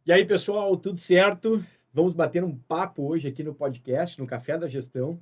E aí, pessoal, tudo certo? Vamos bater um papo hoje aqui no podcast, no Café da Gestão,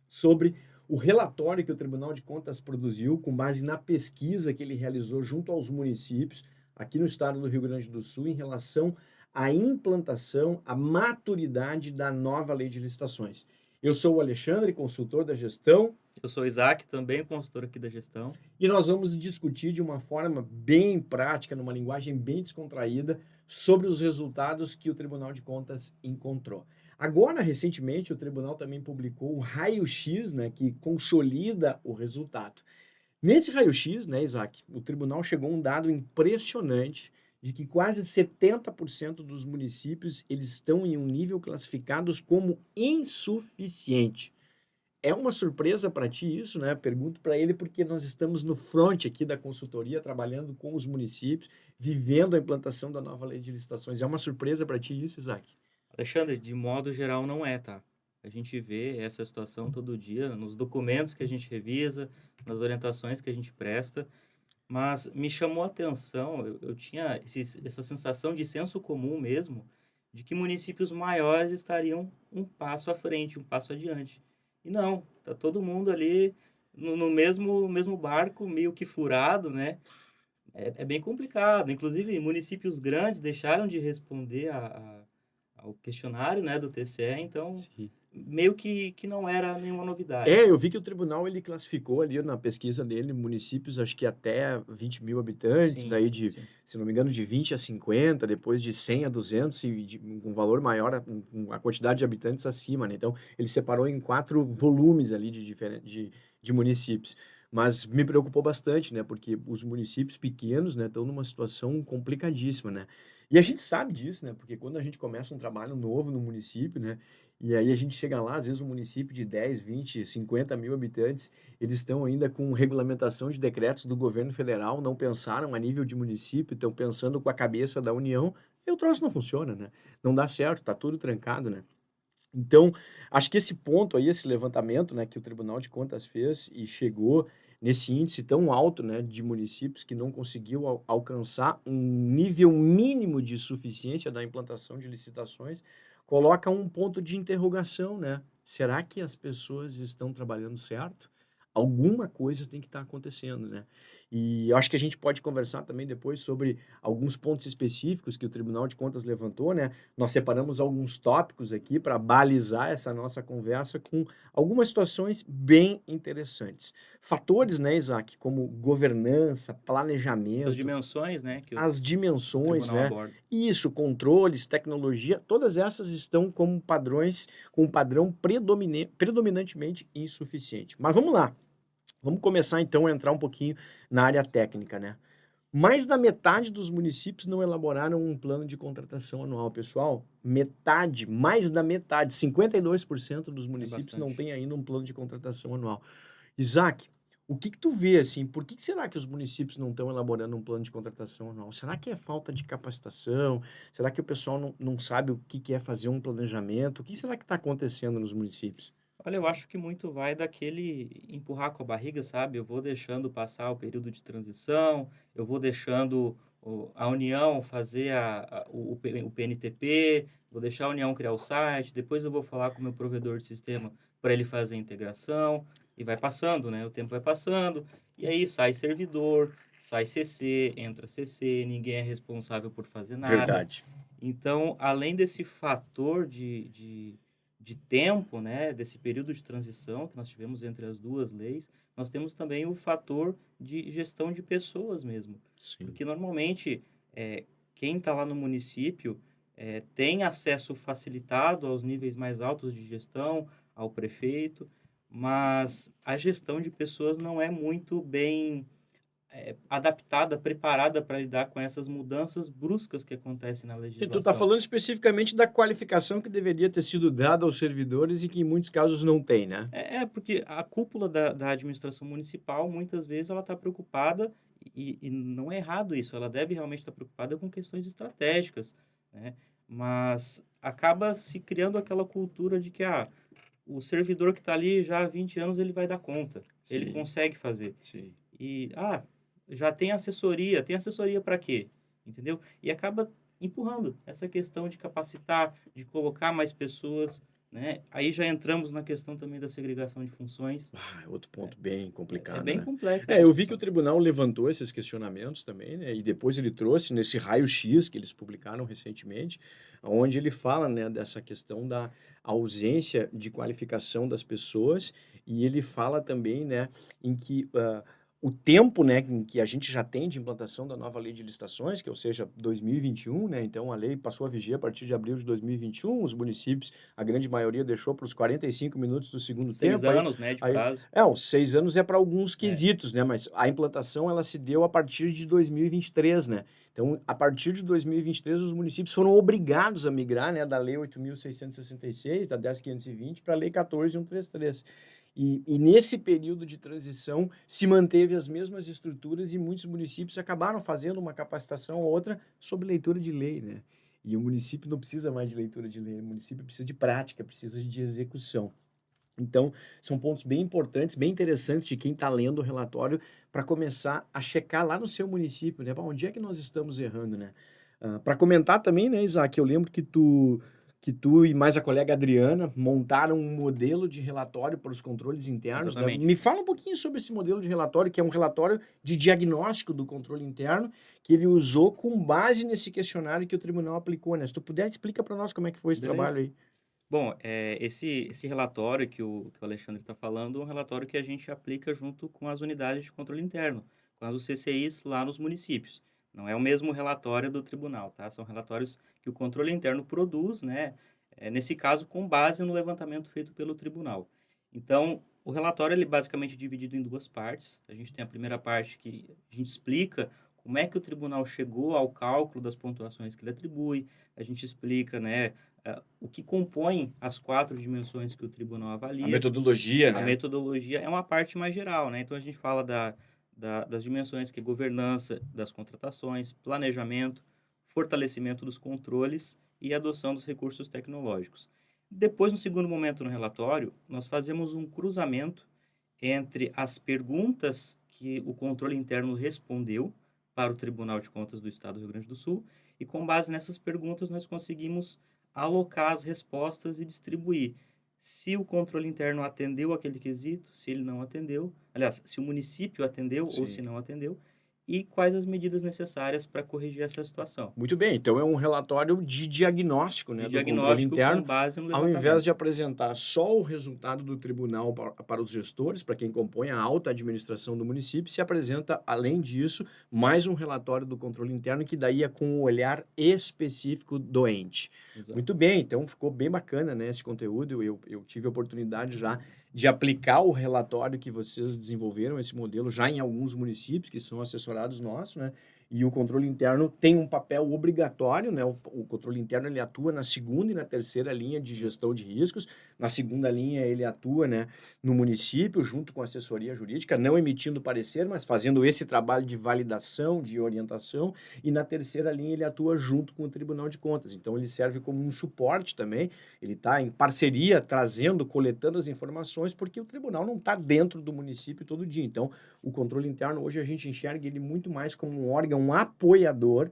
sobre o relatório que o Tribunal de Contas produziu com base na pesquisa que ele realizou junto aos municípios aqui no estado do Rio Grande do Sul em relação à implantação, à maturidade da nova lei de licitações. Eu sou o Alexandre, consultor da gestão, Eu sou o Isaac, também consultor aqui da gestão. e nós vamos discutir de uma forma bem prática, numa linguagem bem descontraída, sobre os resultados que o Tribunal de Contas encontrou. Agora, recentemente, o tribunal também publicou o raio-x, né, que consolida o resultado. Nesse raio-x, né, Isaac, o tribunal chegou a um dado impressionante de que quase 70% dos municípios eles estão em um nível classificados como insuficiente. É uma surpresa para ti isso, né? Pergunto para ele porque nós estamos no front aqui da consultoria, trabalhando com os municípios, vivendo a implantação da nova lei de licitações. É uma surpresa para ti isso, Isaac? Alexandre, de modo geral não é, tá? A gente vê essa situação todo dia nos documentos que a gente revisa, nas orientações que a gente presta, mas me chamou a atenção, eu tinha essa sensação de senso comum mesmo, de que municípios maiores estariam um passo à frente, um passo adiante. E não, tá todo mundo ali no mesmo barco, meio que furado, né? É bem complicado. Inclusive, municípios grandes deixaram de responder ao questionário, né, do TCE, então Sim. meio que não era nenhuma novidade. É, eu vi que o tribunal ele classificou ali na pesquisa dele municípios, acho que até 20.000 habitantes, Sim, daí de, sim. se não me engano, de 20 a 50, depois de 100 a 200 e um valor maior, com a quantidade de habitantes acima, né? Então, ele separou em 4 volumes ali de municípios. Mas me preocupou bastante, né? Porque os municípios pequenos, né, estão numa situação complicadíssima, né? E a gente sabe disso, né? Porque quando a gente começa um trabalho novo no município, né? E aí a gente chega lá, às vezes um município de 10, 20, 50 mil habitantes, eles estão ainda com regulamentação de decretos do governo federal, não pensaram a nível de município, estão pensando com a cabeça da União, e o troço não funciona, né? Não dá certo, tá tudo trancado, né? Então, acho que esse ponto aí, esse levantamento, né, que o Tribunal de Contas fez e chegou nesse índice tão alto, né, de municípios que não conseguiu alcançar um nível mínimo de suficiência da implantação de licitações, coloca um ponto de interrogação, né? Será que as pessoas estão trabalhando certo? Alguma coisa tem que estar acontecendo, né? E eu acho que a gente pode conversar também depois sobre alguns pontos específicos que o Tribunal de Contas levantou, né? Nós separamos alguns tópicos aqui para balizar essa nossa conversa com algumas situações bem interessantes. Fatores, né, Isaac, como governança, As planejamento, dimensões, né, que as o dimensões, tribunal né? aborda. Isso, controles, tecnologia, todas essas estão como padrões, com um padrão predominantemente insuficiente. Mas vamos lá, vamos começar então a entrar um pouquinho na área técnica, né? Mais da metade dos municípios não elaboraram um plano de contratação anual, pessoal. Metade, mais da metade, 52% dos É municípios não bastante. têm ainda um plano de contratação anual. Isaac, o que que tu vê assim? Por que que será que os municípios não estão elaborando um plano de contratação anual? Será que é falta de capacitação? Será que o pessoal não sabe o que que é fazer um planejamento? O que será que está acontecendo nos municípios? Olha, eu acho que muito vai daquele empurrar com a barriga, sabe? Eu vou deixando passar o período de transição, eu vou deixando a União fazer o PNTP, vou deixar a União criar o site, depois eu vou falar com o meu provedor de sistema para ele fazer a integração, e vai passando, né? O tempo vai passando, e aí sai servidor, sai CC, entra CC, ninguém é responsável por fazer nada. Verdade. Então, além desse fator de tempo, né, desse período de transição que nós tivemos entre as 2 leis, nós temos também o fator de gestão de pessoas mesmo. Sim. Porque normalmente, quem está lá no município, tem acesso facilitado aos níveis mais altos de gestão, ao prefeito, mas a gestão de pessoas não é muito bem, adaptada, preparada para lidar com essas mudanças bruscas que acontecem na E tu está legislação. falando especificamente da qualificação que deveria ter sido dada aos servidores e que em muitos casos não tem, né? Porque a cúpula da administração municipal, muitas vezes, ela está preocupada, e não é errado isso, ela deve realmente estar preocupada com questões estratégicas, né? Mas acaba se criando aquela cultura de que, o servidor que está ali já há 20 anos, ele vai dar conta, ele Sim, consegue fazer. sim. E, já tem assessoria para quê? Entendeu? E acaba empurrando essa questão de capacitar, de colocar mais pessoas, né? Aí já entramos na questão também da segregação de funções. Ah, é outro ponto bem É complicado, bem né. complexa É, essa eu vi que o discussão. tribunal levantou esses questionamentos também, né, e depois ele trouxe nesse raio-x que eles publicaram recentemente, onde ele fala, né, dessa questão da ausência de qualificação das pessoas, e ele fala também, né, em que, o tempo, né, em que a gente já tem de implantação da nova lei de licitações, que ou seja, 2021, né, então a lei passou a vigir a partir de abril de 2021, os municípios, a grande maioria deixou para os 45 minutos do segundo 6 tempo, aí anos, né, de aí prazo. os 6 anos é para alguns É, quesitos, né, mas a implantação ela se deu a partir de 2023, né. Então, a partir de 2023, os municípios foram obrigados a migrar, né, da lei 8.666, da 10.520 para a lei 14.133. E nesse período de transição se manteve as mesmas estruturas e muitos municípios acabaram fazendo uma capacitação ou outra sobre leitura de lei, né. E o município não precisa mais de leitura de lei, o município precisa de prática, precisa de execução. Então, são pontos bem importantes, bem interessantes de quem está lendo o relatório para começar a checar lá no seu município, né? "Bah, onde é que nós estamos errando, né?" Para comentar também, né, Isaac, eu lembro que tu e mais a colega Adriana montaram um modelo de relatório para os controles internos, né? exatamente. Me fala um pouquinho sobre esse modelo de relatório, que é um relatório de diagnóstico do controle interno, que ele usou com base nesse questionário que o tribunal aplicou, né? Se tu puder, explica para nós como é que foi esse trabalho Beleza. aí. Bom, esse relatório que o Alexandre está falando é um relatório que a gente aplica junto com as unidades de controle interno, com as UCCIs lá nos municípios. Não é o mesmo relatório do tribunal, tá? São relatórios que o controle interno produz, né? Nesse caso, com base no levantamento feito pelo tribunal. Então, o relatório ele é basicamente dividido em duas partes. A gente tem a primeira parte que a gente explica como é que o tribunal chegou ao cálculo das pontuações que ele atribui. A gente explica, né? O que compõe as 4 dimensões que o tribunal A avalia. metodologia, A né? metodologia é uma parte mais geral, né, então a gente fala das dimensões que é governança das contratações, planejamento, fortalecimento dos controles e adoção dos recursos tecnológicos. Depois, no segundo momento no relatório, nós fazemos um cruzamento entre as perguntas que o controle interno respondeu para o Tribunal de Contas do Estado do Rio Grande do Sul, e com base nessas perguntas nós conseguimos alocar as respostas e distribuir. Se o controle interno atendeu aquele quesito, se ele não atendeu, aliás, se o município atendeu ou se Sim. não atendeu, e quais as medidas necessárias para corrigir essa situação. Muito bem, então é um relatório de diagnóstico, De né, do controle diagnóstico com interno, base no ao invés levantamento. de apresentar só o resultado do tribunal para os gestores, para quem compõe a alta administração do município, se apresenta, além disso, mais um relatório do controle interno, que daí é com o olhar específico do ente. Muito Exato. bem, então ficou bem bacana, né, esse conteúdo. Eu tive a oportunidade já de aplicar o relatório que vocês desenvolveram, esse modelo, já em alguns municípios que são assessorados nossos, né? E o controle interno tem um papel obrigatório, né? O controle interno ele atua na segunda e na terceira linha de gestão de riscos. Na segunda linha ele atua, né, no município junto com a assessoria jurídica, não emitindo parecer, mas fazendo esse trabalho de validação, de orientação. E na terceira linha ele atua junto com o Tribunal de Contas. Então ele serve como um suporte também. Ele está em parceria, trazendo, coletando as informações, porque o tribunal não está dentro do município todo dia. Então o controle interno hoje a gente enxerga ele muito mais como um órgão apoiador,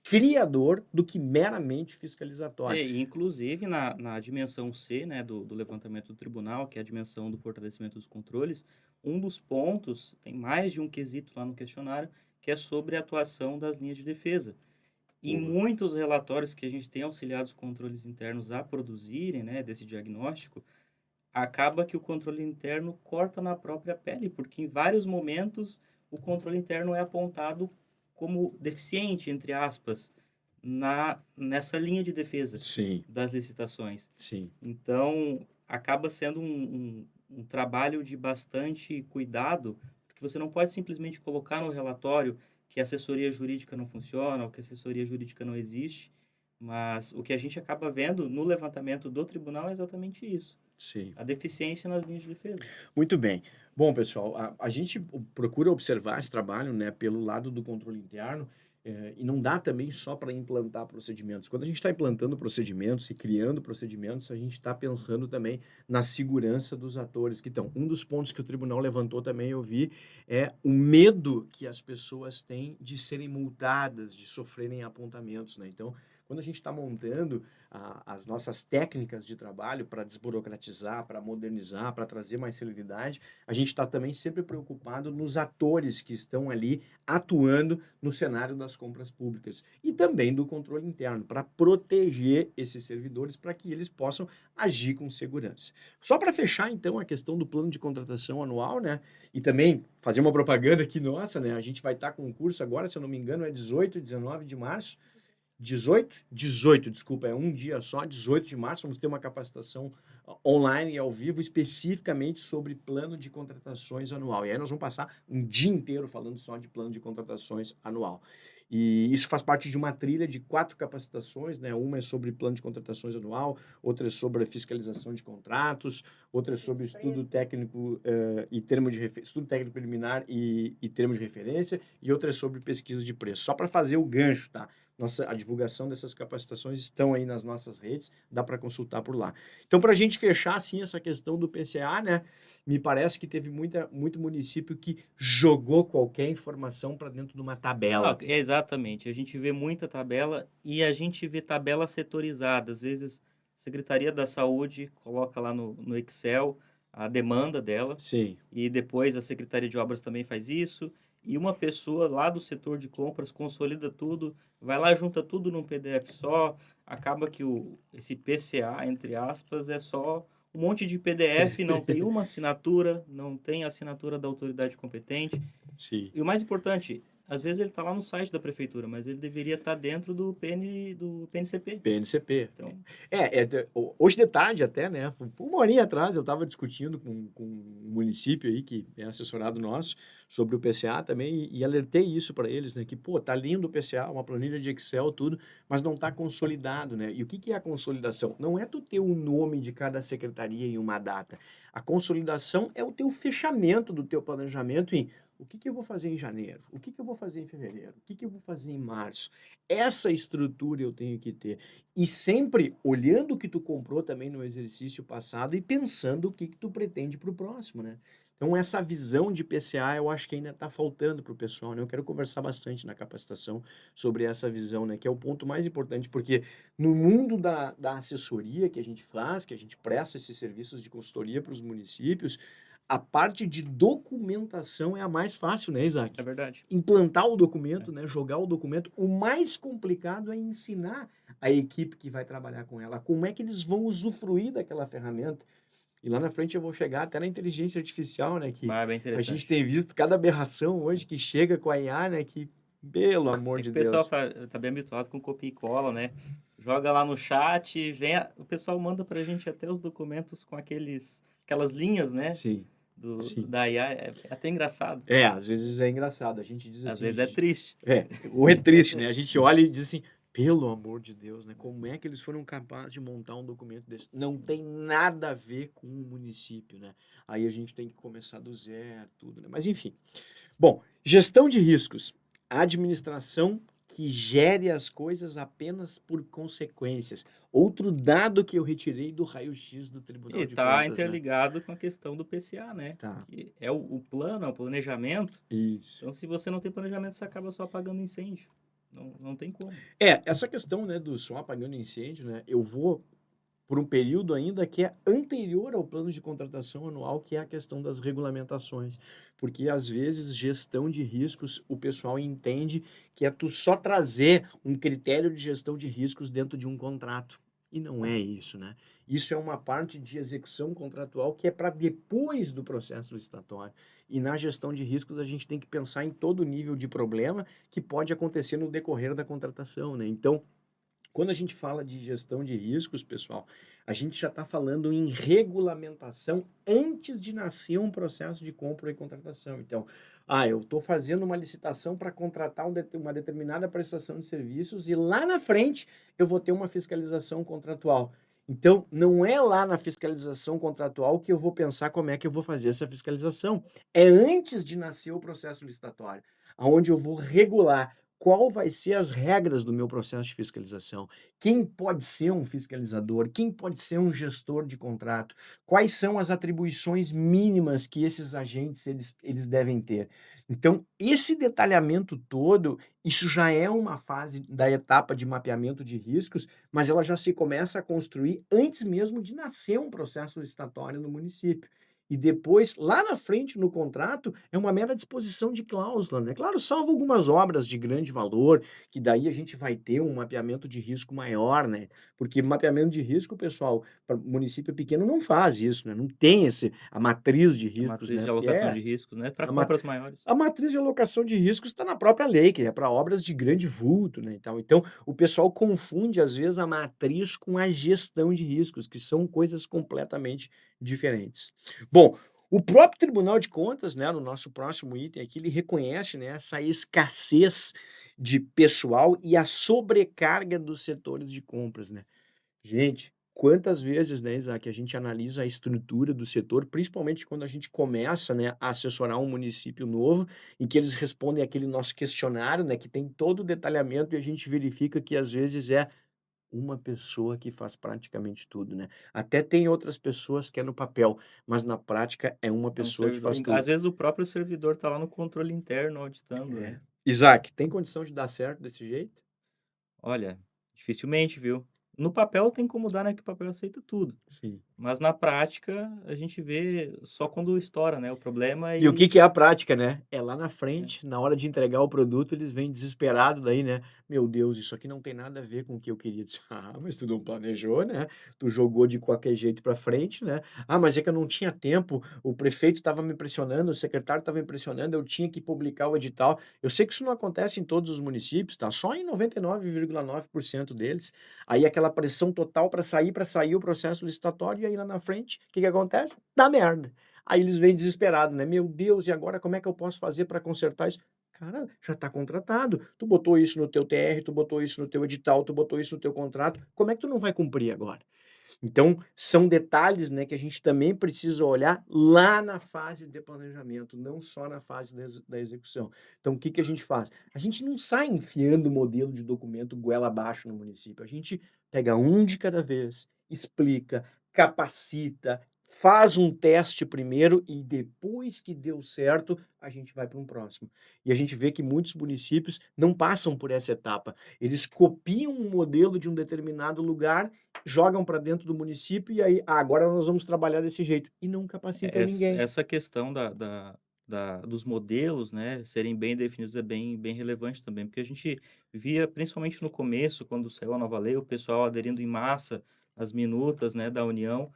criador, do que meramente fiscalizatório. E inclusive na dimensão C, né, do levantamento do tribunal, que é a dimensão do fortalecimento dos controles, um dos pontos, tem mais de um quesito lá no questionário, que é sobre a atuação das linhas de defesa. Em Boa. muitos relatórios que a gente tem auxiliado os controles internos a produzirem, né, desse diagnóstico, acaba que o controle interno corta na própria pele, porque em vários momentos o controle interno é apontado como deficiente, entre aspas, nessa linha de defesa Sim, das licitações. sim. Então, acaba sendo um trabalho de bastante cuidado, porque você não pode simplesmente colocar no relatório que a assessoria jurídica não funciona ou que a assessoria jurídica não existe, mas o que a gente acaba vendo no levantamento do tribunal é exatamente isso, Sim. a deficiência nas linhas de defesa. Muito bem. Bom, pessoal, a gente procura observar esse trabalho, né, pelo lado do controle interno, e não dá também só para implantar procedimentos. Quando a gente está implantando procedimentos e criando procedimentos, a gente está pensando também na segurança dos atores que estão. Um dos pontos que o tribunal levantou também, eu vi, é o medo que as pessoas têm de serem multadas, de sofrerem apontamentos, né? Então, quando a gente está montando as nossas técnicas de trabalho para desburocratizar, para modernizar, para trazer mais celeridade, a gente está também sempre preocupado nos atores que estão ali atuando no cenário das compras públicas e também do controle interno, para proteger esses servidores para que eles possam agir com segurança. Só para fechar, então, a questão do plano de contratação anual, né? E também fazer uma propaganda aqui nossa, né? A gente vai estar com um curso agora, se eu não me engano, é 18 e 19 de março. 18, desculpa, é um dia só, 18 de março, vamos ter uma capacitação online e ao vivo especificamente sobre plano de contratações anual. E aí nós vamos passar um dia inteiro falando só de plano de contratações anual. E isso faz parte de uma trilha de 4 capacitações, né? Uma é sobre plano de contratações anual, outra é sobre a fiscalização de contratos, outra é sobre estudo técnico e estudo técnico preliminar e termo de referência, e outra é sobre pesquisa de preço. Só para fazer o gancho, tá? A divulgação dessas capacitações estão aí nas nossas redes, dá para consultar por lá. Então, para a gente fechar, assim, essa questão do PCA, né? Me parece que teve muito município que jogou qualquer informação para dentro de uma Ah, tabela. exatamente. A gente vê muita tabela e a gente vê tabela setorizada. Às vezes, a Secretaria da Saúde coloca lá no Excel a demanda dela Sim. e depois a Secretaria de Obras também faz isso. E uma pessoa lá do setor de compras consolida tudo, vai lá, junta tudo num PDF só. Acaba que esse PCA, entre aspas, é só um monte de PDF, não tem uma assinatura, não tem a assinatura da autoridade competente. Sim. E o mais importante, às vezes ele está lá no site da prefeitura, mas ele deveria estar dentro do PNCP. PNCP. Então, Hoje de tarde até, né? Uma horinha atrás eu estava discutindo com um município aí que é assessorado nosso sobre o PCA também e alertei isso para eles, né? Que, pô, tá lindo o PCA, uma planilha de Excel, tudo, mas não tá consolidado, né? E o que que é a consolidação? Não é tu ter o nome de cada secretaria em uma data. A consolidação é o teu fechamento do teu planejamento em o que que eu vou fazer em janeiro, o que que eu vou fazer em fevereiro, o que que eu vou fazer em março. Essa estrutura eu tenho que ter. E sempre olhando o que tu comprou também no exercício passado e pensando o que que tu pretende para o próximo, né? Então essa visão de PCA eu acho que ainda está faltando para o pessoal, né? Eu quero conversar bastante na capacitação sobre essa visão, né? Que é o ponto mais importante, porque no mundo da assessoria que a gente faz, que a gente presta esses serviços de consultoria para os municípios, a parte de documentação é a mais fácil, né, é Isaac? verdade. Implantar o É. documento, né, jogar o documento, o mais complicado é ensinar a equipe que vai trabalhar com ela como é que eles vão usufruir daquela ferramenta. E lá na frente eu vou chegar até na inteligência artificial, né, que Mas é bem a gente interessante. tem visto cada aberração hoje que chega com a IA, né, que, pelo amor É que de o pessoal Deus. tá bem habituado com copia e cola, né? Joga lá no chat, o pessoal manda pra gente até os documentos com aquelas linhas, né? Sim, sim. Da IA, é até engraçado. Às vezes é engraçado, a gente diz Às assim, vezes é triste. ou é triste, né? A gente olha e diz assim, pelo amor de Deus, né? Como é que eles foram capazes de montar um documento desse? Não tem nada a ver com o município, né? Aí a gente tem que começar do zero, tudo, né? Mas enfim. Bom, gestão de riscos. A administração que gere as coisas apenas por consequências. Outro dado que eu retirei do raio-x do E Tribunal de tá Contas, né? interligado com a questão do PCA, né? Tá, Que é o plano, é o planejamento. isso. Então, se você não tem planejamento, você acaba só apagando incêndio. Não tem como. Essa questão, né, do só apagando incêndio, né, eu vou por um período ainda que é anterior ao plano de contratação anual, que é a questão das regulamentações. Porque, às vezes, gestão de riscos, o pessoal entende que é tu só trazer um critério de gestão de riscos dentro de um contrato. E não é isso, né? Isso é uma parte de execução contratual que é para depois do processo licitatório. E na gestão de riscos, a gente tem que pensar em todo nível de problema que pode acontecer no decorrer da contratação, né? Então, quando a gente fala de gestão de riscos, pessoal, a gente já está falando em regulamentação antes de nascer um processo de compra e contratação. Então, eu estou fazendo uma licitação para contratar uma determinada prestação de serviços e lá na frente eu vou ter uma fiscalização contratual. Então, não é lá na fiscalização contratual que eu vou pensar como é que eu vou fazer essa fiscalização. É antes de nascer o processo licitatório, onde eu vou regular qual vai ser as regras do meu processo de fiscalização, quem pode ser um fiscalizador, quem pode ser um gestor de contrato, quais são as atribuições mínimas que esses agentes eles devem ter. Então, esse detalhamento todo, isso já é uma fase da etapa de mapeamento de riscos, mas ela já se começa a construir antes mesmo de nascer um processo licitatório no município. E depois, lá na frente, no contrato, é uma mera disposição de cláusula, né? Claro, salvo algumas obras de grande valor, que daí a gente vai ter um mapeamento de risco maior, né? Porque mapeamento de risco, pessoal, para município pequeno não faz isso, né? Não tem a matriz de A riscos, matriz né? de Porque alocação de riscos, né, para a, ma- compras maiores. a matriz de alocação de riscos está na própria lei, que é para obras de grande vulto, né? Então, o pessoal confunde, às vezes, a matriz com a gestão de riscos, que são coisas completamente diferentes. Bom, o próprio Tribunal de Contas, né, no nosso próximo item aqui, ele reconhece, né, essa escassez de pessoal e a sobrecarga dos setores de compras, né? Gente, quantas vezes, né, Isaac, a gente analisa a estrutura do setor, principalmente quando a gente começa, né, a assessorar um município novo, em que eles respondem aquele nosso questionário, né, que tem todo o detalhamento e a gente verifica que às vezes é uma pessoa que faz praticamente tudo, né? Até tem outras pessoas que é no papel, mas na prática é uma É um pessoa que servidor, faz às tudo. vezes o próprio servidor está lá no controle interno auditando, É. né. Isaac, tem condição de dar certo desse jeito? Olha, dificilmente, viu. No papel tem como dar, né, que o papel aceita tudo, Sim. mas na prática a gente vê só quando estoura, né, o problema E o que e que é a prática, né? É lá na é, frente, na hora de entregar o produto, eles vêm desesperados daí, né? Meu Deus, isso aqui não tem nada a ver com o que eu queria. Disse, ah, mas tu não planejou, né? Tu jogou de qualquer jeito pra frente, né? Ah, mas é que eu não tinha tempo, o prefeito estava me pressionando, o secretário estava me pressionando, eu tinha que publicar o edital. Eu sei que isso não acontece em todos os municípios, tá? Só em 99,9% deles. Aí aquela pressão total para sair o processo licitatório e aí lá na frente, o que que acontece? Dá merda. Aí eles vêm desesperados, né? "Meu Deus, e agora como é que eu posso fazer para consertar isso?" Cara, já está contratado. Tu botou isso no teu TR, tu botou isso no teu edital, tu botou isso no teu contrato. Como é que tu não vai cumprir agora? Então, são detalhes, né, que a gente também precisa olhar lá na fase de planejamento, não só na fase da execução. Então, o que que a gente faz? A gente não sai enfiando o modelo de documento goela abaixo no município. A gente pega um de cada vez, explica, capacita, faz um teste primeiro e depois que deu certo, a gente vai para um próximo. E a gente vê que muitos municípios não passam por essa etapa. Eles copiam um modelo de um determinado lugar, jogam para dentro do município e aí: "Ah, agora nós vamos trabalhar desse jeito", e não capacitam ninguém. essa questão dos modelos, né, serem bem definidos é bem relevante também, porque a gente via, principalmente no começo, quando saiu a nova lei, o pessoal aderindo em massa às minutas, né, da União,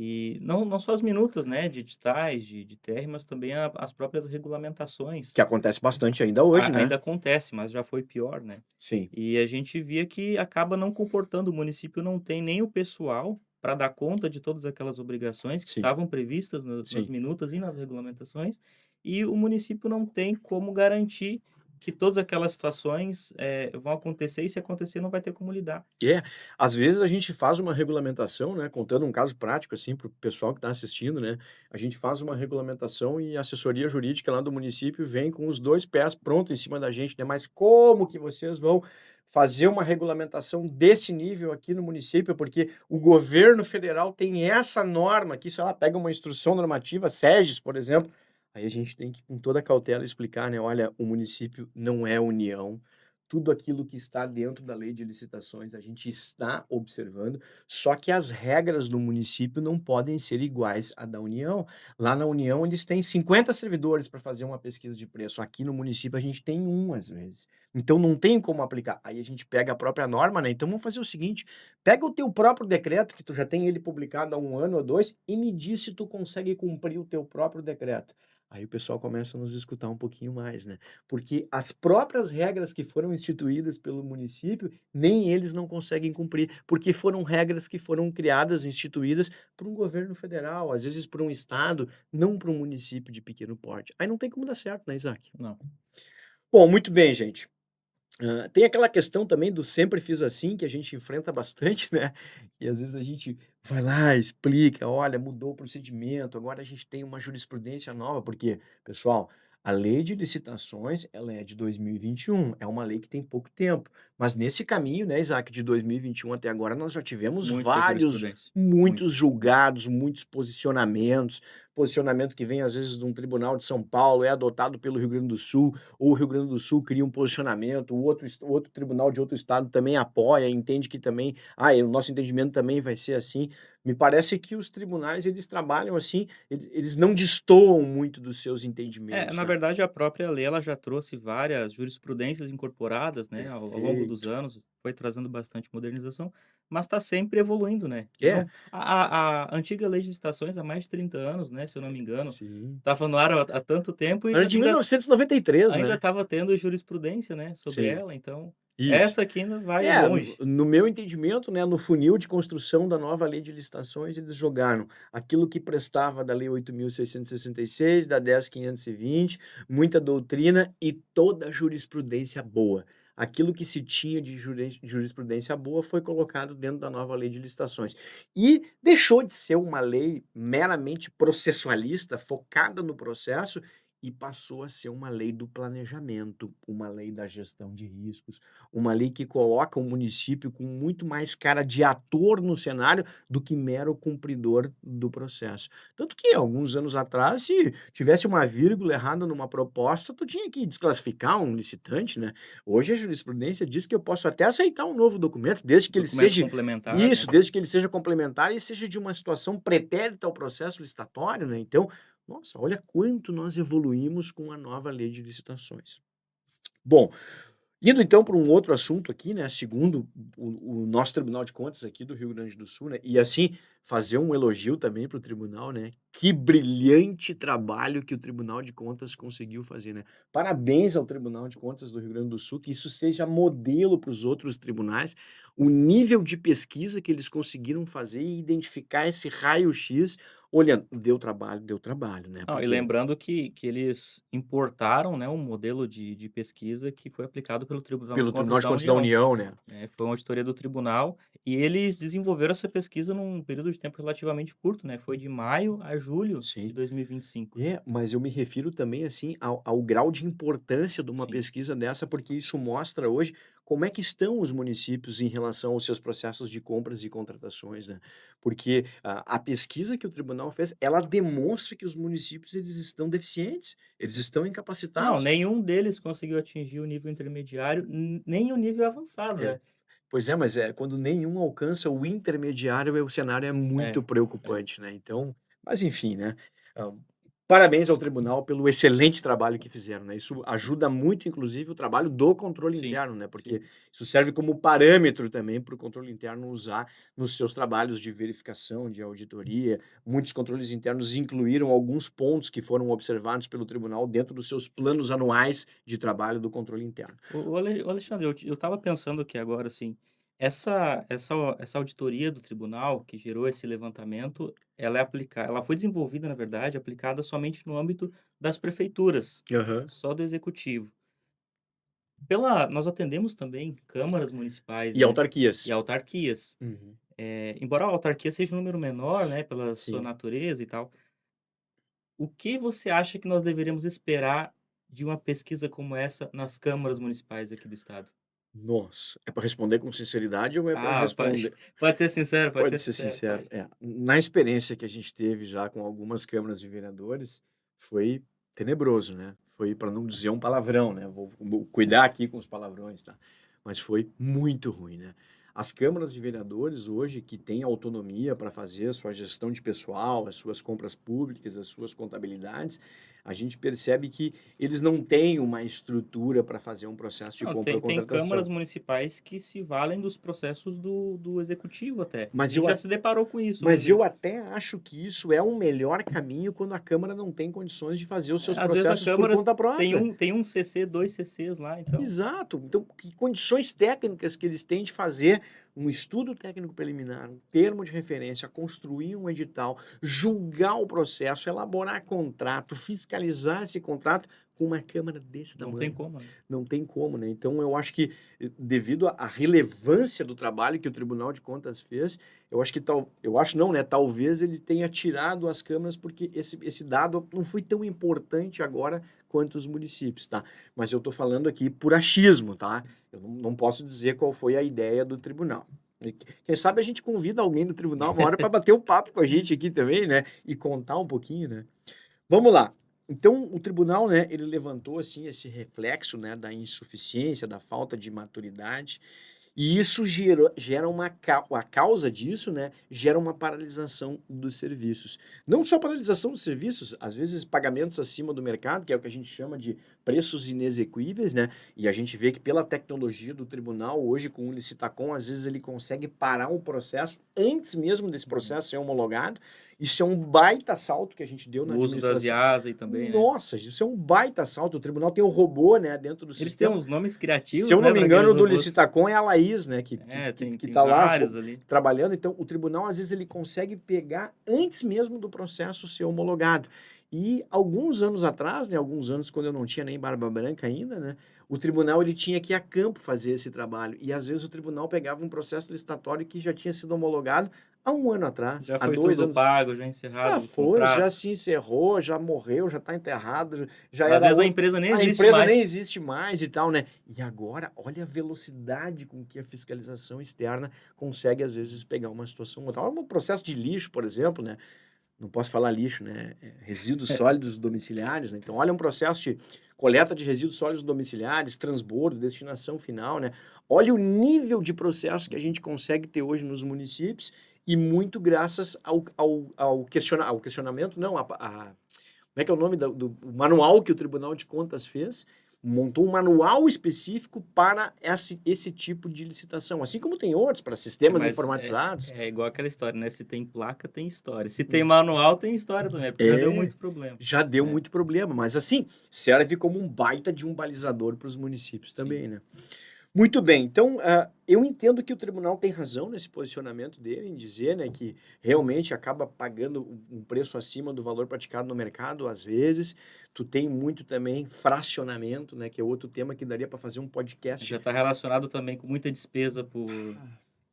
e não só as minutas, né, de editais, de TR, mas também a as próprias regulamentações. Que acontece bastante ainda hoje, Ainda né. acontece, mas já foi pior, né. Sim, E a gente via que acaba não comportando, o município não tem nem o pessoal para dar conta de todas aquelas obrigações que sim, estavam previstas nas sim. minutas e nas regulamentações, e o município não tem como garantir que todas aquelas situações, vão acontecer e se acontecer não vai ter como lidar. É, às vezes a gente faz uma regulamentação, né, contando um caso prático, assim, para o pessoal que está assistindo, né, a gente faz uma regulamentação e a assessoria jurídica lá do município vem com os 2 pés pronto em cima da gente, né, "Mas como que vocês vão fazer uma regulamentação desse nível aqui no município? Porque o governo federal tem essa norma aqui", sei lá, pega uma instrução normativa, SEGES, por exemplo, aí a gente tem que, com toda a cautela, explicar, né, "Olha, o município não é União, tudo aquilo que está dentro da lei de licitações, a gente está observando, só que as regras do município não podem ser iguais à da União. Lá na União, eles têm 50 servidores para fazer uma pesquisa de preço. Aqui no município, a gente tem um, às vezes. Então, não tem como aplicar. Aí a gente pega a própria norma, né? Então, vamos fazer o seguinte: pega o teu próprio decreto, que tu já tem ele publicado há um ano ou dois, e me diz se tu consegue cumprir o teu próprio decreto. Aí o pessoal começa a nos escutar um pouquinho mais, né? Porque as próprias regras que foram instituídas pelo município, nem eles não conseguem cumprir, porque foram regras que foram criadas, instituídas por um governo federal, às vezes por um estado, não por um município de pequeno porte. Aí não tem como dar certo, né, Isaac? Não. Bom, muito bem, gente. Tem aquela questão também do "sempre fiz assim", que a gente enfrenta bastante, né, e às vezes a gente vai lá, explica: "Olha, mudou o procedimento, agora a gente tem uma jurisprudência nova", porque, pessoal, A lei de licitações, ela é de 2021, é uma lei que tem pouco tempo, mas nesse caminho, né, Isaac, de 2021 até agora, nós já tivemos Muita vários, jurisprudência. muitos Muito. julgados, muitos posicionamentos, posicionamento que vem às vezes de um tribunal de São Paulo, é adotado pelo Rio Grande do Sul, ou o Rio Grande do Sul cria um posicionamento, o outro tribunal de outro estado também apoia, entende que também, o nosso entendimento também vai ser assim. Me parece que os tribunais, eles trabalham assim, eles não destoam muito dos seus É, entendimentos, na né. verdade, a própria lei ela já trouxe várias jurisprudências incorporadas, né, ao longo dos Perfeito. anos, foi trazendo bastante modernização, mas está sempre evoluindo, né. É, Não a antiga lei de licitações há mais de 30 anos, né, se eu não me engano, sim. estava no ar há tanto tempo e Era de ainda 1993, ainda né. estava tendo jurisprudência, né, sobre Sim, ela, então isso. essa aqui ainda vai É, no longe. no meu entendimento, né, no funil de construção da nova lei de licitações, eles jogaram aquilo que prestava da lei 8.666, da 10.520, muita doutrina e toda a jurisprudência boa. Aquilo que se tinha de jurisprudência boa foi colocado dentro da nova lei de licitações. E deixou de ser uma lei meramente processualista, focada no processo, e passou a ser uma lei do planejamento, uma lei da gestão de riscos, uma lei que coloca o município com muito mais cara de ator no cenário do que mero cumpridor do processo. Tanto que alguns anos atrás, se tivesse uma vírgula errada numa proposta, tu tinha que desclassificar um licitante, né. Hoje a jurisprudência diz que eu posso até aceitar um novo documento, desde que ele Documento seja complementar, isso, né. desde que ele seja complementar e seja de uma situação pretérita ao processo licitatório, né. Então, nossa, olha quanto nós evoluímos com a nova lei de licitações. Bom, indo então para um outro assunto aqui, né, segundo o nosso Tribunal de Contas aqui do Rio Grande do Sul, né, e assim, fazer um elogio também para o tribunal, né, que brilhante trabalho que o Tribunal de Contas conseguiu fazer, né. Parabéns ao Tribunal de Contas do Rio Grande do Sul, que isso seja modelo para os outros tribunais, o nível de pesquisa que eles conseguiram fazer e identificar esse raio-x, olhando, deu trabalho, né, Não, e porque lembrando que eles importaram, né, um modelo de pesquisa que foi aplicado pelo Tribunal de pelo Contas Tribunal de da Contas da União. União, né. Foi uma auditoria do tribunal e eles desenvolveram essa pesquisa num período de tempo relativamente curto, né, foi de maio a julho de Sim. 2025. É, mas eu me refiro também, assim, ao grau de importância de uma Sim. pesquisa dessa, porque isso mostra hoje como é que estão os municípios em relação aos seus processos de compras e contratações, né. Porque a pesquisa que o tribunal fez, ela demonstra que os municípios, eles estão deficientes, eles estão Não, incapacitados. nenhum deles conseguiu atingir o nível intermediário, nem o nível avançado, É. né. Pois é, mas quando nenhum alcança o intermediário, o cenário é muito É, é. preocupante, né, então, mas enfim, né, hã, parabéns ao tribunal pelo excelente trabalho que fizeram, né, isso ajuda muito inclusive o trabalho do controle Sim, interno, né, sim. porque isso serve como parâmetro também para o controle interno usar nos seus trabalhos de verificação, de auditoria. Muitos controles internos incluíram alguns pontos que foram observados pelo tribunal dentro dos seus planos anuais de trabalho do controle interno. O Alexandre, eu estava pensando aqui agora, assim, essa auditoria do tribunal que gerou esse levantamento, ela foi desenvolvida, na verdade, aplicada somente no âmbito das prefeituras, Aham. só do executivo. Nós atendemos também câmaras municipais, E né, e autarquias. autarquias. Uhum. Embora a autarquia seja um número menor, né, pela sua Sim. natureza e tal, o que você acha que nós deveríamos esperar de uma pesquisa como essa nas câmaras municipais aqui do estado? Nossa, é para responder com sinceridade ou é para Ah, pode responder pode ser sincero, pode ser pode ser sincero, sincero, pode. na experiência que a gente teve já com algumas câmaras de vereadores, foi tenebroso, né, foi para não dizer um palavrão, né, vou cuidar aqui com os palavrões, tá, mas foi muito ruim, né. As câmaras de vereadores hoje que têm autonomia para fazer a sua gestão de pessoal, as suas compras públicas, as suas contabilidades, a gente percebe que eles não têm uma estrutura para fazer um processo de Não, compra ou tem câmaras contratação. municipais que se valem dos processos do executivo até. A Mas gente eu já a se deparou com isso mas muitas eu vezes. até acho que isso é um melhor caminho quando a Câmara não tem condições de fazer os seus Às vezes a processos por câmara conta tem própria. um CC, 2 CCs lá, então Exato. Então, que condições técnicas que eles têm de fazer um estudo técnico preliminar, um termo de referência, construir um edital, julgar o processo, elaborar contrato, fiscalizar esse contrato com uma Câmara desse Não tamanho. tem como, né? Não tem como, né? Então, eu acho que, devido à relevância do trabalho que o Tribunal de Contas fez, eu acho que eu acho não, né? Talvez ele tenha tirado as câmaras, porque esse dado não foi tão importante agora quanto os municípios, tá? Mas eu tô falando aqui por achismo, tá? Eu não posso dizer qual foi a ideia do tribunal. E quem sabe a gente convida alguém do tribunal uma hora para bater um papo com a gente aqui também, né? E contar um pouquinho, né? Vamos lá. Então, o tribunal, né, ele levantou assim esse reflexo, né, da insuficiência, da falta de maturidade, e isso gera a causa disso, né, gera uma paralisação dos serviços. Não só paralisação dos serviços, às vezes pagamentos acima do mercado, que é o que a gente chama de preços inexequíveis, né? E a gente vê que pela tecnologia do tribunal, hoje com o Licitacom, às vezes ele consegue parar o processo antes mesmo desse processo ser homologado. Isso é um baita salto que a gente deu O na uso das administração. IAs aí também, né? Nossa, isso é um baita salto. O tribunal tem um robô, né, dentro do Eles têm sistema. uns nomes Se criativos, eu não né, me para aqueles engano, o do robôs. Licitacom é a Laís, né, que É, tem tá lá vários ali. trabalhando. Então, o tribunal, às vezes, ele consegue pegar antes mesmo do processo ser homologado. E alguns anos atrás, né, alguns anos quando eu não tinha nem barba branca ainda, né, o tribunal ele tinha que ir a campo fazer esse trabalho. E às vezes o tribunal pegava um processo licitatório que já tinha sido homologado há um ano atrás, Já há foi 2 tudo anos. pago, já Já encerrado o foi, já contrato. se encerrou, já morreu, já está enterrado, já Às era vezes a outro. empresa nem A existe empresa nem mais. existe mais e tal, né? E agora, olha a velocidade com que a fiscalização externa consegue, às vezes, pegar uma situação ou outra. Olha um processo de lixo, por exemplo, né? Não posso falar lixo, né? Resíduos sólidos domiciliares, né? Então, olha um processo de coleta de resíduos sólidos domiciliares, transbordo, destinação final, né? Olha o nível de processo que a gente consegue ter hoje nos municípios e muito graças ao questionamento, não, como é que é o nome do manual que o Tribunal de Contas fez? Montou um manual específico para esse tipo de licitação, assim como tem outros para sistemas Mas informatizados. é igual aquela história, né? Se tem placa, tem história. Se tem manual, tem história também, porque já deu É, muito problema. já deu É, muito problema, mas assim, serve como um baita de um balizador para os municípios sim. também, né? Muito bem, então eu entendo que o tribunal tem razão nesse posicionamento dele, em dizer, né, que realmente acaba pagando um preço acima do valor praticado no mercado, às vezes. Tu tem muito também fracionamento, né, que é outro tema que daria para fazer um Já podcast. está relacionado também com muita despesa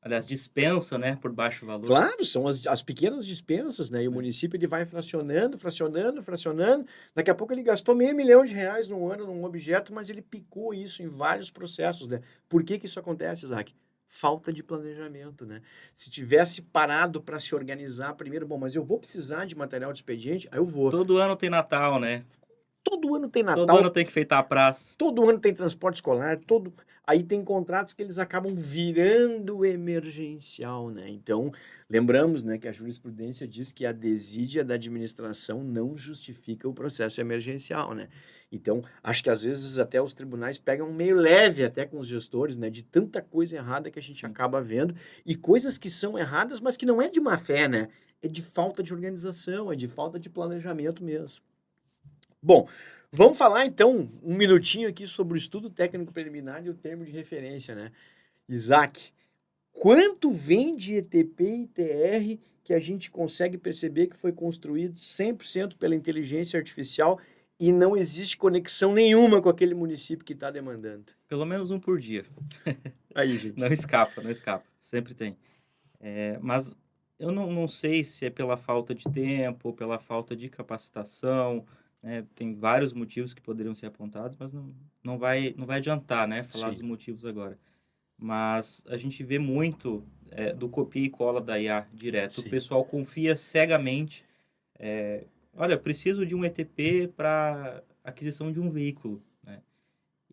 aliás, dispensa, né, por baixo valor. Claro, são as pequenas dispensas, né? E o É. município ele vai fracionando, fracionando, fracionando. Daqui a pouco ele gastou R$ 500.000 num ano num objeto, mas ele picou isso em vários processos, né? Por que que isso acontece, Isaac? Falta de planejamento, né? Se tivesse parado para se organizar primeiro, bom, mas eu vou precisar de material de expediente, aí eu vou. Todo ano tem Natal, né? Todo ano tem Todo ano Natal, tem que enfeitar a praça. todo ano tem transporte escolar, aí tem contratos que eles acabam virando emergencial, né? Então, lembramos, né, que a jurisprudência diz que a desídia da administração não justifica o processo emergencial, né? Então, acho que às vezes até os tribunais pegam meio leve até com os gestores, né, de tanta coisa errada que a gente Sim. acaba vendo e coisas que são erradas, mas que não é de má fé, né? É de falta de organização, é de falta de planejamento mesmo. Bom, vamos falar então um minutinho aqui sobre o estudo técnico preliminar e o termo de referência, né? Isaac, quanto vem de ETP e ITR que a gente consegue perceber que foi construído 100% pela inteligência artificial e não existe conexão nenhuma com aquele município que está demandando? Pelo menos um por dia. Aí, gente. Não escapa, não escapa. Sempre tem. Mas eu não sei se é pela falta de tempo, ou pela falta de capacitação, né? Tem vários motivos que poderiam ser apontados, mas não vai adiantar, né, falar dos Sim, motivos agora. Mas a gente vê muito do copia e cola da IA direto. O sim. pessoal confia cegamente. Olha, preciso de um ETP para aquisição de um veículo, né?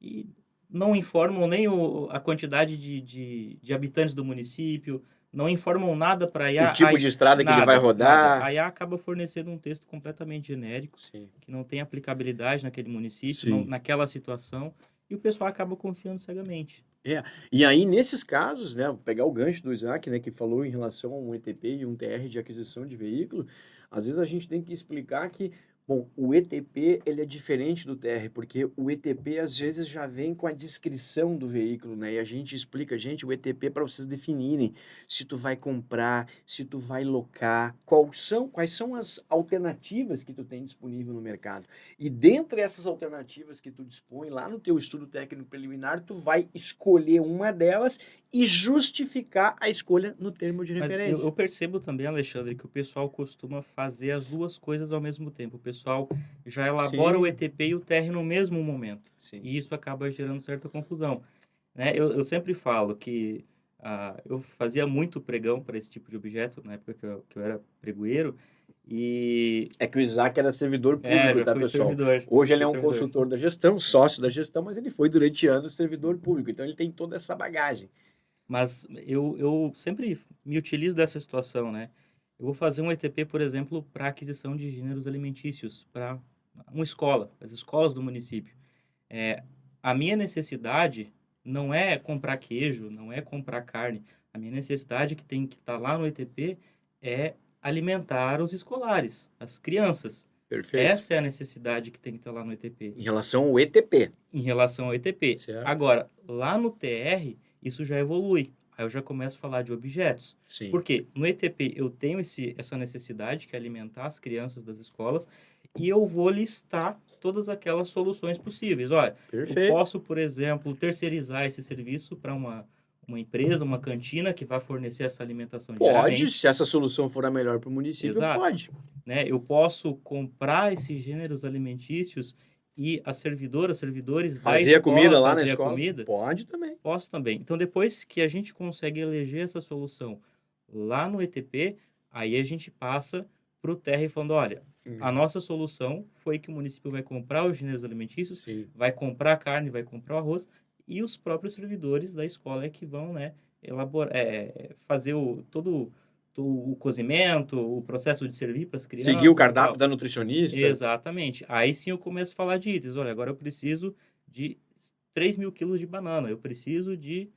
E não informam nem a quantidade de habitantes do município, não informam nada para a O IA, tipo de estrada que ele vai nada, nada. rodar. A IA acaba fornecendo um texto completamente genérico, Sim, que não tem aplicabilidade naquele município, não, sim. naquela situação, e o pessoal acaba confiando cegamente. É, e aí nesses casos, né, vou pegar o gancho do Isaac, né, que falou em relação a um ETP e um TR de aquisição de veículo, às vezes a gente tem que explicar que Bom, o ETP ele é diferente do TR, porque o ETP às vezes já vem com a descrição do veículo, né, e a gente explica: "Gente, o ETP é para vocês definirem se tu vai comprar, se tu vai locar, quais são as alternativas que tu tem disponível no mercado". E dentre essas alternativas que tu dispõe, lá no teu estudo técnico preliminar, tu vai escolher uma delas e justificar a escolha no termo de Mas eu referência. percebo também, Alexandre, que o pessoal costuma fazer as 2 coisas ao mesmo tempo. O pessoal já elabora o Sim, ETP e o TR no mesmo momento, sim. e isso acaba gerando certa confusão, né. Eu sempre falo que, eu fazia muito pregão para esse tipo de objeto, na época que eu era pregoeiro, e É que o Isaac era servidor público, já tá, fui pessoal? servidor, Hoje ele é fui um servidor. consultor da gestão, sócio da gestão, mas ele foi durante anos servidor público, então ele tem toda essa bagagem. Mas eu sempre me utilizo dessa situação, né. Eu vou fazer um ETP, por exemplo, para aquisição de gêneros alimentícios para uma escola, as escolas do município. Eh, a minha necessidade não é comprar queijo, não é comprar carne, a minha necessidade que tem que estar lá no ETP é alimentar os escolares, as crianças. Perfeito. Essa é a necessidade que tem que estar lá no ETP. Em relação ao ETP, Em relação ao ETP. certo? Agora, lá no TR, isso já evolui. Aí eu já começo a falar de objetos. Sim, Porque no ETP eu tenho essa necessidade, que é alimentar as crianças das escolas, e eu vou listar todas aquelas soluções possíveis. Olha, eu perfeito. posso, por exemplo, terceirizar esse serviço para uma empresa, uma cantina que vai fornecer essa alimentação Pode, diariamente. se essa solução for a melhor para o município, Exato, pode. né, eu posso comprar esses gêneros alimentícios e a servidora, servidores da Fazer a escola comida lá na fazer a escola? comida? Pode também. Posso também. Então depois que a gente consegue eleger essa solução lá no ETP, aí a gente passa para o TR falando: "Olha, a Hum, nossa solução foi que o município vai comprar os gêneros alimentícios, sim. vai comprar a carne, vai comprar o arroz, e os próprios servidores da escola é que vão, né, fazer o cozimento, o processo de servir para as Seguir o crianças e cardápio tal". da nutricionista? Exatamente. Aí sim eu começo a falar de itens. Olha, agora eu preciso de 3.000 quilos de banana, eu preciso de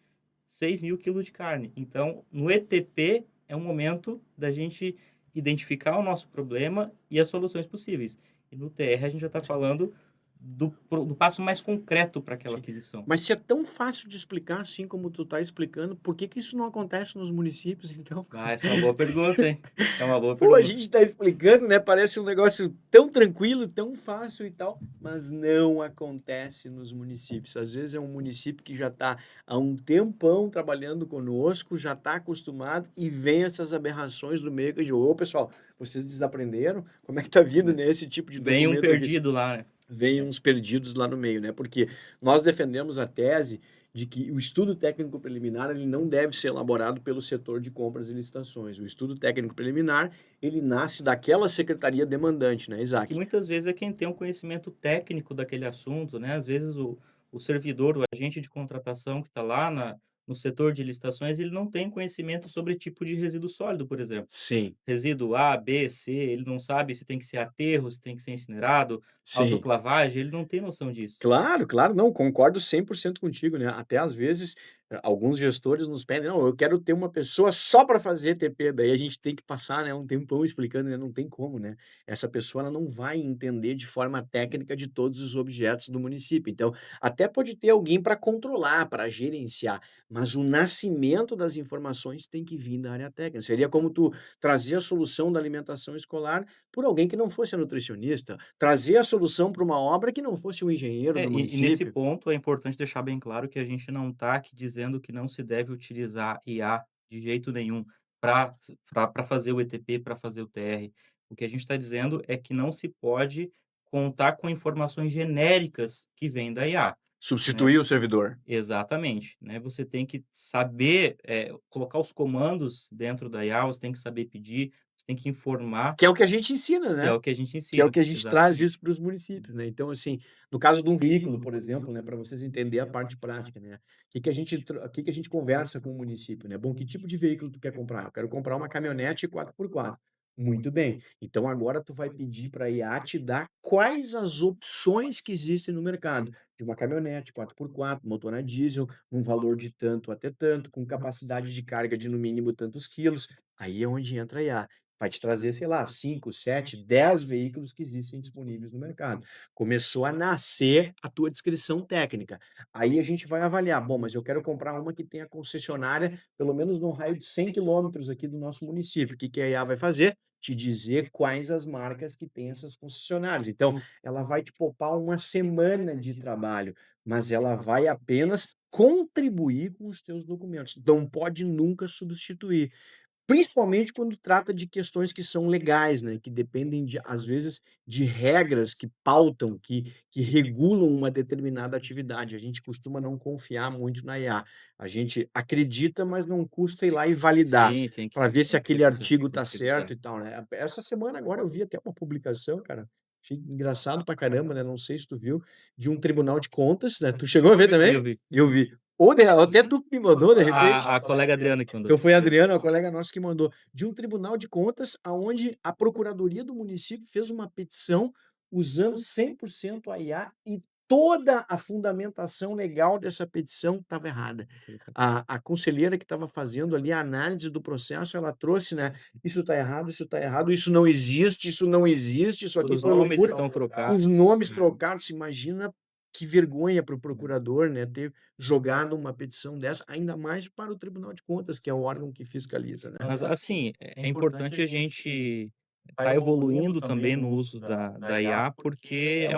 6.000 quilos de carne. Então, no ETP é um momento da gente identificar o nosso problema e as soluções possíveis. E no TR a gente já está falando do passo mais concreto para aquela Sim. aquisição. Mas se é tão fácil de explicar assim como tu está explicando, por que que isso não acontece nos municípios então? Ah, essa é uma boa pergunta, hein? É uma boa Pô, a pergunta. gente está explicando, né, parece um negócio tão tranquilo, tão fácil e tal, mas não acontece nos municípios. Às vezes é um município que já está há um tempão trabalhando conosco, já está acostumado e vem essas aberrações do meio que eu digo: "Ô pessoal, vocês desaprenderam? Como é que tá vindo, Né? né, esse tipo de Vem um documento aqui?" perdido lá, né? Vem uns perdidos lá no meio, né, porque nós defendemos a tese de que o estudo técnico preliminar, ele não deve ser elaborado pelo setor de compras e licitações. O estudo técnico preliminar, ele nasce daquela secretaria demandante, né, Que Isaac? muitas vezes é quem tem um conhecimento técnico daquele assunto, né, às vezes o servidor, o agente de contratação que está lá no setor de licitações, ele não tem conhecimento sobre tipo de resíduo sólido, por exemplo. Sim, Resíduo A, B, C, ele não sabe se tem que ser aterro, se tem que ser incinerado, sim. autoclavagem, ele não tem noção disso. Claro, claro, não, concordo 100% contigo, né, até às vezes, alguns gestores nos pedem: "Não, eu quero ter uma pessoa só para fazer TP", daí a gente tem que passar, né, um tempão explicando, né, não tem como, né, essa pessoa ela não vai entender de forma técnica de todos os objetos do município, então, até pode ter alguém para controlar, para gerenciar, mas o nascimento das informações tem que vir da área técnica, seria como tu trazer a solução da alimentação escolar por alguém que não fosse a nutricionista, trazer a solução para uma obra que não fosse um engenheiro É, do e nesse município. ponto é importante deixar bem claro que a gente não está aqui dizendo que não se deve utilizar IA de jeito nenhum para fazer o ETP, para fazer o TR. O que a gente está dizendo é que não se pode contar com informações genéricas que vêm da IA, né. Substituir o servidor. Exatamente, né, você tem que saber, colocar os comandos dentro da IA, você tem que saber pedir, você tem que informar, Que é o que a gente ensina, que é né. o que a gente Que é o ensina. que a gente traz Exatamente. isso para os municípios, né. Então, assim, no caso de um veículo, por exemplo, né, para vocês entenderem a parte prática, né, o que que a gente conversa com o município, né. "Bom, que tipo de veículo tu quer comprar?". "Eu quero comprar uma caminhonete 4x4". "Muito bem, então agora tu vai pedir para a IA te dar quais as opções que existem no mercado de uma caminhonete 4x4, motor a diesel, um valor de tanto até tanto, com capacidade de carga de no mínimo tantos quilos". Aí é onde entra a IA. vai te trazer, sei lá, 5, 7, 10 veículos que existem disponíveis no mercado. Começou a nascer a tua descrição técnica. Aí a gente vai avaliar, bom, mas eu quero comprar uma que tenha concessionária pelo menos no raio de 100 quilômetros aqui do nosso município. O que que a IA vai fazer? Te dizer quais as marcas que têm essas concessionárias. Então, ela vai te poupar uma semana de trabalho, mas ela vai apenas contribuir com os teus documentos. Não pode nunca substituir. Principalmente quando trata de questões que são legais, né, que dependem de às vezes, de regras que pautam, que regulam uma determinada atividade. A gente costuma não confiar muito na IA. A gente acredita, mas não custa ir lá e validar, Sim, para ver se tem que aquele artigo tem está que certo revisar. e tal, né. Essa semana agora eu vi até uma publicação, cara, achei engraçado pra caramba, né, não sei se tu viu, de um tribunal de contas, né, tu chegou a ver Eu também? vi. Eu vi. Ou até tu que me mandou, de repente. A colega Adriana que mandou. Então foi a Adriana, uma colega nossa que mandou, de um tribunal de contas, aonde a procuradoria do município fez uma petição usando 100% a IA e toda a fundamentação legal dessa petição estava errada. A conselheira que estava fazendo ali a análise do processo, ela trouxe, né, isso está errado, isso não existe, isso aqui Os foi nomes loucura. estão Os trocados. nomes trocados, imagina que vergonha para o procurador, né, ter jogado uma petição dessa, ainda mais para o Tribunal de Contas, que é o órgão que fiscaliza, né. Mas, assim, é importante a gente estar evoluindo também no uso da IA, porque é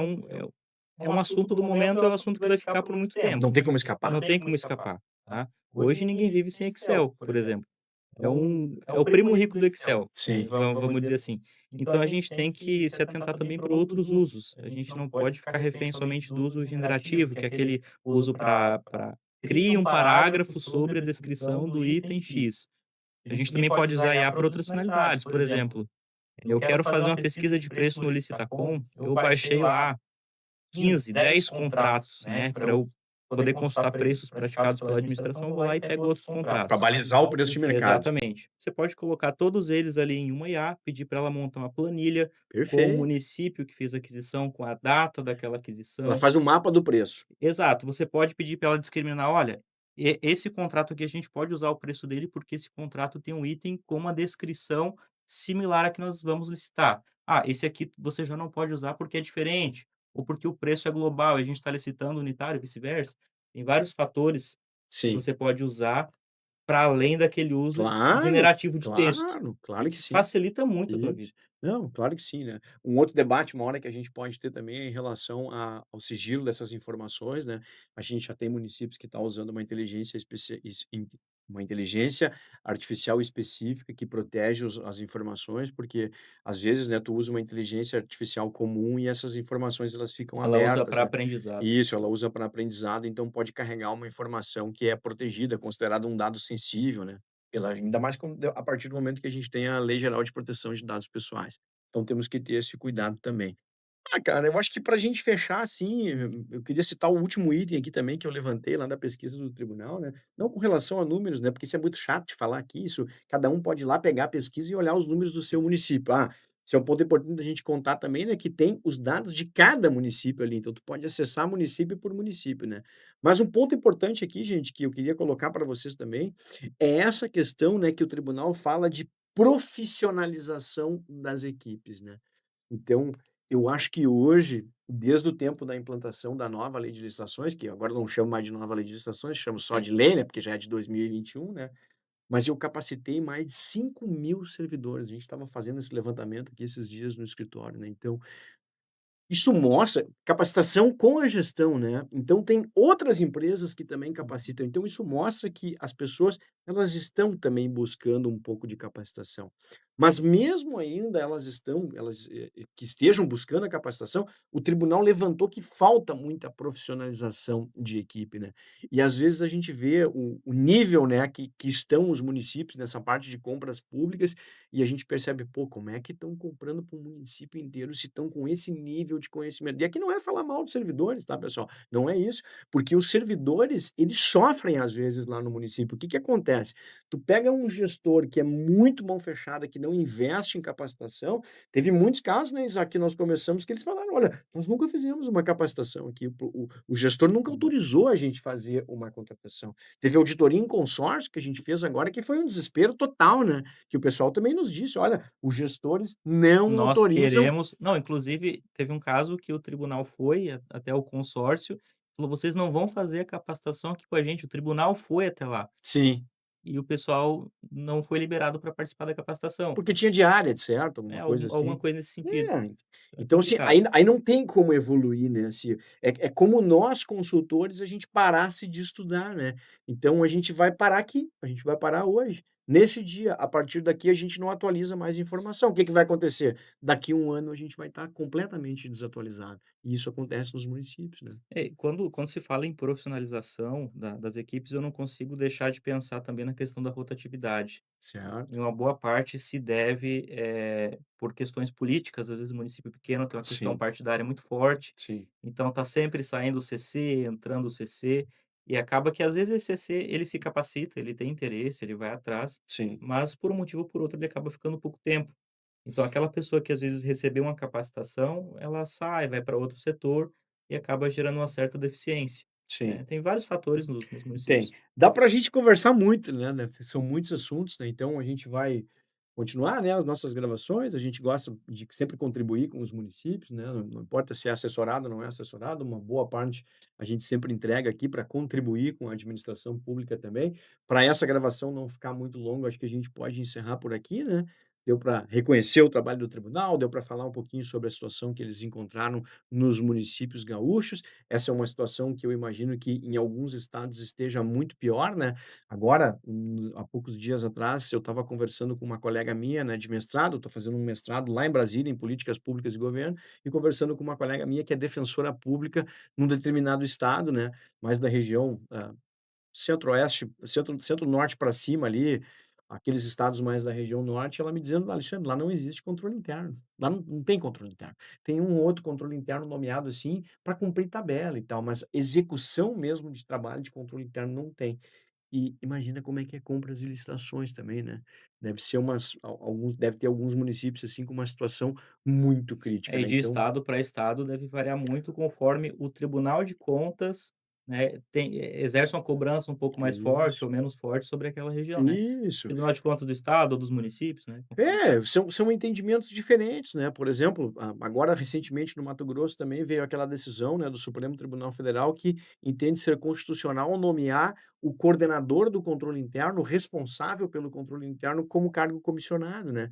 um assunto do momento, é um assunto que vai ficar por muito tempo. Não tem como escapar. Não tem como escapar, tá. Hoje ninguém vive sem Excel, por exemplo. É o primo rico do Excel, Sim. vamos dizer assim. Então a gente tem que se atentar também para outros usos. A gente não pode ficar refém somente do uso generativo, que é aquele uso para crie um parágrafo sobre a descrição do item X. A gente também pode usar IA para outras finalidades. Por exemplo, eu quero fazer uma pesquisa de preço no Licitacom, eu baixei lá 15, 10 contratos, né, para eu poder consultar preços praticados pela administração, eu vou lá e pego outros Para contratos. balizar o preço de mercado. Exatamente. Você pode colocar todos eles ali em uma IA, pedir para ela montar uma planilha com o Perfeito. município que fez a aquisição, com a data daquela Ela aquisição. faz um mapa do preço. Exato, você pode pedir para ela discriminar: "Olha, esse contrato aqui a gente pode usar o preço dele, porque esse contrato tem um item com uma descrição similar à que nós vamos licitar. Ah, esse aqui você já não pode usar porque é diferente, ou porque o preço é global e a gente está licitando unitário e vice-versa". Tem vários fatores que Sim. você pode usar para além daquele uso Claro, generativo de texto, claro e que que sim. facilita muito a tua vida. Isso. Não, claro que sim, né. Um outro debate, uma hora que a gente pode ter também é em relação ao sigilo dessas informações, né. A gente já tem municípios que estão usando uma inteligência uma inteligência artificial específica que protege as informações, porque às vezes, né, tu usa uma inteligência artificial comum e essas informações elas ficam Ela usa abertas, para né. aprendizado. Isso, ela usa para aprendizado, então pode carregar uma informação que é protegida, considerada um dado sensível, né. Ainda mais quando a partir do momento que a gente tem a Lei Geral de Proteção de Dados Pessoais. Então temos que ter esse cuidado também. Ah, cara, eu acho que para a gente fechar, assim, eu queria citar o último item aqui também que eu levantei lá da pesquisa do tribunal, né, não com relação a números, né, porque isso é muito chato de falar aqui, isso cada um pode ir lá pegar a pesquisa e olhar os números do seu município. Ah, isso é um ponto importante da gente contar também, né, que tem os dados de cada município ali, então tu pode acessar município por município, né. Mas um ponto importante aqui, gente, que eu queria colocar para vocês também, é essa questão, né, que o tribunal fala de profissionalização das equipes, né. Então, eu acho que hoje, desde o tempo da implantação da nova lei de licitações, que agora eu não chamo mais de nova lei de licitações, chamo só de lei, né, porque já é de 2021, né, mas eu capacitei mais de 5.000 servidores. A gente estava fazendo esse levantamento aqui esses dias no escritório, né, então isso mostra capacitação com a gestão, né. Então tem outras empresas que também capacitam, então isso mostra que as pessoas, elas estão também buscando um pouco de capacitação. Mas mesmo ainda que estejam buscando a capacitação, o tribunal levantou que falta muita profissionalização de equipe, né. E às vezes a gente vê o nível, né, que estão os municípios nessa parte de compras públicas e a gente percebe, pô, como é que estão comprando para o município inteiro se estão com esse nível de conhecimento? E aqui não é falar mal dos servidores, tá, pessoal? Não é isso, porque os servidores, eles sofrem às vezes lá no município. O que que acontece? Tu pega um gestor que é muito mão fechada, que não investe em capacitação, teve muitos casos, né, Isaac, que nós conversamos que eles falaram: "Olha, nós nunca fizemos uma capacitação aqui, o gestor nunca Uhum. autorizou a gente fazer uma contratação". Teve auditoria em consórcio que a gente fez agora que foi um desespero total, né, que o pessoal também nos disse: "Olha, os gestores não Nós autorizam". queremos não, inclusive teve um caso que o tribunal foi até o consórcio, falou: "Vocês não vão fazer a capacitação aqui com a gente", o tribunal foi até lá, Sim. e o pessoal não foi liberado para participar da capacitação. Porque tinha diária, de certo, É, alguma coisa alguma assim. coisa nesse sentido. É, É então assim, complicado. aí não tem como evoluir, né, assim, é como nós consultores a gente parasse de estudar, né. Então a gente vai parar aqui, a gente vai parar hoje, nesse dia, a partir daqui a gente não atualiza mais informação. O que que vai acontecer? Daqui um ano a gente vai estar completamente desatualizado, e isso acontece nos municípios, né. É, quando se fala em profissionalização das equipes, eu não consigo deixar de pensar também na questão da rotatividade. Em Certo. uma boa parte se deve, por questões políticas, às vezes o município pequeno tem uma questão Sim, partidária muito forte, sim, então tá sempre saindo o CC, entrando o CC, e acaba que às vezes esse CC ele se capacita, ele tem interesse, ele vai atrás, sim, mas por um motivo ou por outro ele acaba ficando pouco tempo. Então aquela pessoa que às vezes recebeu uma capacitação, ela sai, vai para outro setor e acaba gerando uma certa deficiência, sim. né. Tem vários fatores nos Tem. municípios. Dá pra gente conversar muito, né, são muitos assuntos, né, então a gente vai continuar, né, as nossas gravações, a gente gosta de sempre contribuir com os municípios, né, não importa se é assessorado ou não é assessorado, uma boa parte a gente sempre entrega aqui para contribuir com a administração pública também. Para essa gravação não ficar muito longa, acho que a gente pode encerrar por aqui, né. Deu para reconhecer o trabalho do tribunal, deu para falar um pouquinho sobre a situação que eles encontraram nos municípios gaúchos. Essa é uma situação que eu imagino que em alguns estados esteja muito pior, né. Agora, há poucos dias atrás, eu estava conversando com uma colega minha, né, de mestrado, estou fazendo um mestrado lá em Brasília, em políticas públicas e governo, e conversando com uma colega minha que é defensora pública num determinado estado, né, mais da região, centro-oeste, centro-norte para cima ali, aqueles estados mais da região norte, ela me dizendo: "Alexandre, lá não existe controle interno, lá não tem controle interno. Tem um ou outro controle interno nomeado, assim, para cumprir tabela e tal, mas execução mesmo de trabalho de controle interno não tem". E imagina como é que é compras e licitações também, né. Deve ser umas alguns deve ter alguns municípios, assim, com uma situação muito crítica, É, e né, de então estado para estado deve variar muito conforme o Tribunal de Contas, né, exerce uma cobrança um pouco mais forte ou isso, menos forte sobre aquela região, né. isso. Tribunal de Contas do estado ou dos municípios, né, conforme o É, caso. são entendimentos diferentes, né, por exemplo, agora recentemente no Mato Grosso também veio aquela decisão, né, do Supremo Tribunal Federal que entende ser constitucional nomear o coordenador do controle interno, responsável pelo controle interno como cargo comissionado, né.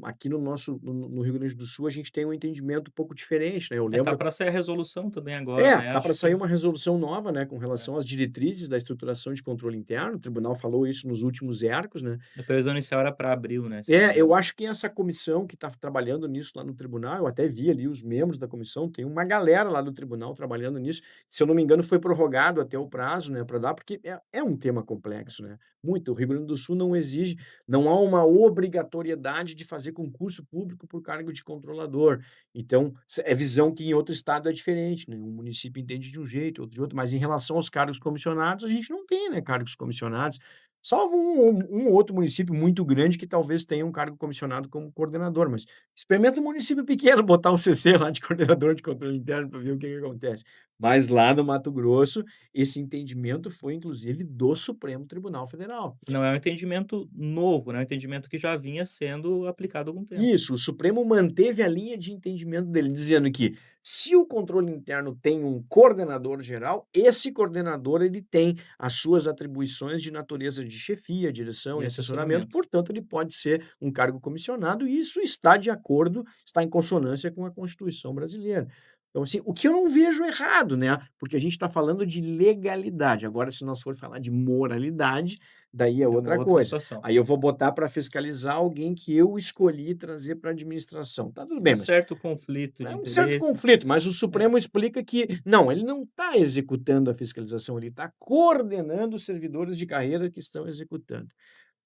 Aqui no Rio Grande do Sul a gente tem um entendimento um pouco diferente, né, eu É, tá lembro. para sair a resolução também agora, É, né, tá para acho sair que uma resolução nova, né, com é. relação às diretrizes da estruturação de controle interno, o tribunal falou isso nos últimos ERCOS, né. A previsão inicial era para abril, né, se eu não me É, eu engano. acho que essa comissão que está trabalhando nisso lá no tribunal, eu até vi ali os membros da comissão, tem uma galera lá do tribunal trabalhando nisso. Se eu não me engano, foi prorrogado até o prazo, né, para dar, porque é um tema complexo, né, muito. O Rio Grande do Sul não exige, não há uma obrigatoriedade de fazer concurso público por cargo de controlador. Então, é visão que em outro estado é diferente, né, um município entende de um jeito, outro de outro, mas em relação aos cargos comissionados, a gente não tem, né, cargos comissionados. Salvo um ou outro município muito grande que talvez tenha um cargo comissionado como coordenador, mas experimenta um município pequeno botar um CC lá de coordenador de controle interno para ver o que que acontece. Mas lá no Mato Grosso, esse entendimento foi inclusive do Supremo Tribunal Federal. E não é um entendimento novo, né, é um entendimento que já vinha sendo aplicado há algum tempo. Isso, o Supremo manteve a linha de entendimento dele, dizendo que se o controle interno tem um coordenador geral, esse coordenador ele tem as suas atribuições de natureza de chefia, direção E e assessoramento, assessoramento. portanto, ele pode ser um cargo comissionado e isso está de acordo, está em consonância com a Constituição brasileira. Então, assim, o que eu não vejo errado, né? Porque a gente está falando de legalidade. Agora, se nós for falar de moralidade, daí é É uma outra outra coisa. situação. Aí eu vou botar para fiscalizar alguém que eu escolhi trazer para a administração. Tá tudo Um bem, mas certo conflito de é um certo interesses. conflito, mas o É, Supremo explica que não, ele não está executando a fiscalização, ele está coordenando os servidores de carreira que estão executando.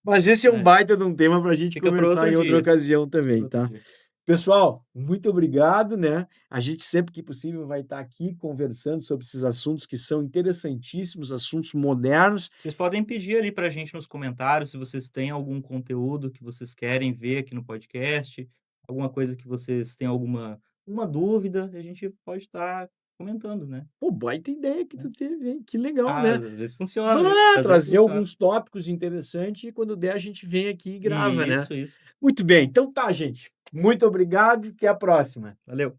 Mas esse é um é. baita de um tema para a gente Fica para conversar outro em outra dia, ocasião fica também, para outro tá? dia. Pessoal, muito obrigado, né? A gente sempre que possível vai estar aqui conversando sobre esses assuntos que são interessantíssimos, assuntos modernos. Vocês podem pedir ali para a gente nos comentários se vocês têm algum conteúdo que vocês querem ver aqui no podcast, alguma coisa que vocês têm alguma dúvida, a gente pode estar comentando, né. Pô, baita ideia que tu teve, hein? Que legal, Ah, né? às vezes funciona, viu. Vá Às vezes trazer funciona. alguns tópicos interessantes e quando der a gente vem aqui e grava, né? Isso, isso. Muito bem, então tá, gente. Muito obrigado e até a próxima. Valeu.